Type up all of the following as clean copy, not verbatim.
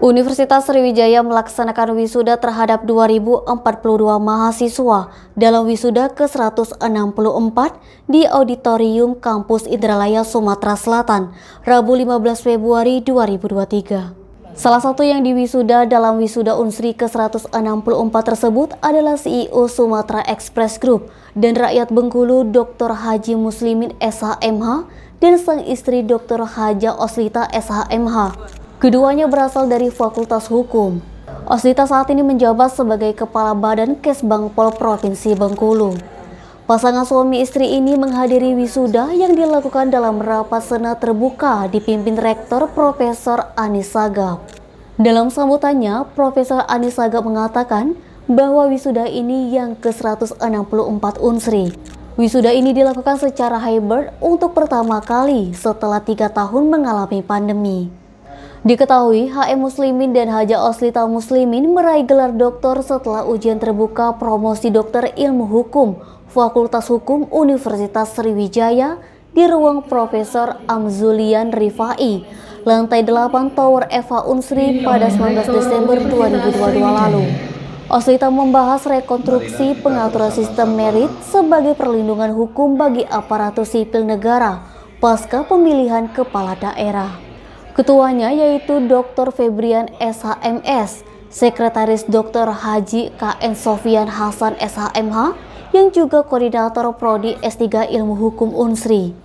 Universitas Sriwijaya melaksanakan wisuda terhadap 2042 mahasiswa dalam wisuda ke-164 di Auditorium Kampus Indralaya, Sumatera Selatan, Rabu 15 Februari 2023. Salah satu yang diwisuda dalam wisuda Unsri ke-164 tersebut adalah CEO Sumatera Express Group dan rakyat Bengkulu Dr. Haji Muslimin SHMH dan sang istri Dr. Haja Oslita SHMH. Keduanya berasal dari Fakultas Hukum. Oslita saat ini menjabat sebagai Kepala Badan Kesbangpol Provinsi Bengkulu. Pasangan suami istri ini menghadiri wisuda yang dilakukan dalam rapat senat terbuka dipimpin Rektor Profesor Anis Sagap. Dalam sambutannya, Profesor Anis Sagap mengatakan bahwa wisuda ini yang ke-164 Unsri. Wisuda ini dilakukan secara hybrid untuk pertama kali setelah 3 tahun mengalami pandemi. Diketahui HM Muslimin dan Haja Oslita Muslimin meraih gelar doktor setelah ujian terbuka promosi dokter ilmu hukum Fakultas Hukum Universitas Sriwijaya di ruang Profesor Amzulian Rifai, lantai 8 Tower Eva Unsri pada 19 Desember 2022 lalu. Oslita membahas rekonstruksi pengaturan sistem merit sebagai perlindungan hukum bagi aparatur sipil negara pasca pemilihan kepala daerah. Ketuanya yaitu Dr. Febrian SHMS, Sekretaris Dr. Haji KN Sofian Hasan SHMH, yang juga Koordinator Prodi S3 Ilmu Hukum Unsri.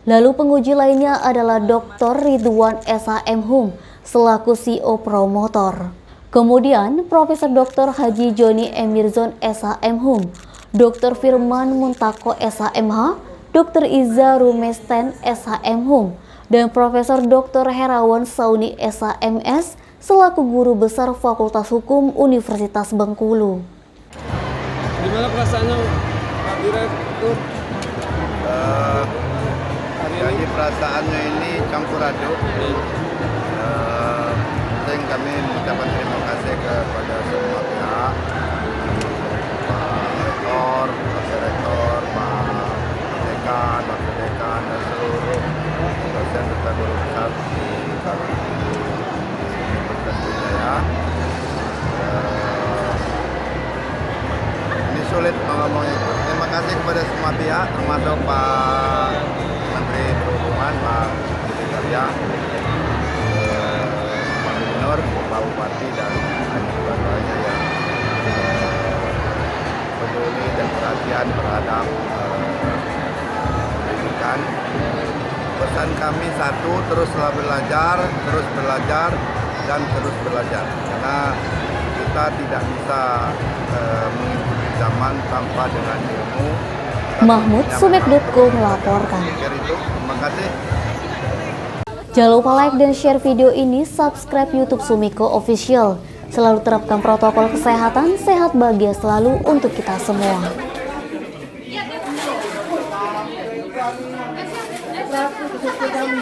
Lalu penguji lainnya adalah Dr. Ridwan SHMHum, selaku CEO Promotor. Kemudian Profesor Dr. Haji Joni Emirzon SHMHum, Dr. Firman Muntako SHMH, Dr. Iza Rumesten SHMHum, dan Profesor Dr. Herawan Sauni SHMS selaku Guru Besar Fakultas Hukum Universitas Bengkulu. Gimana perasaannya Pak Direktur? Jadi perasaannya ini campur aduk. Penting kami mengucapkan terima kasih kepada semua pihak, Pak Rektor, Pak Rektor, Pak Dekan, Wakil Dekan, dan seluruh dosen serta guru besar di Universitas Sriwijaya. Ini sulit ngomongnya. Terima kasih kepada semua pihak, termasuk Pak Menteri Perhubungan, Pak Budi Karya, Pak Gubernur, Pak Bupati, dan lain-lainnya yang peduli dan perhatian terhadap pendidikan. Pesan kami satu, teruslah belajar, dan terus belajar. Karena kita tidak bisa mengikuti zaman tanpa dengan ilmu. Mahmud Sumek.co melaporkan. Terima kasih. Jangan lupa like dan share video ini, subscribe YouTube Sumiko Official. Selalu terapkan protokol kesehatan, sehat bahagia selalu untuk kita semua. Kami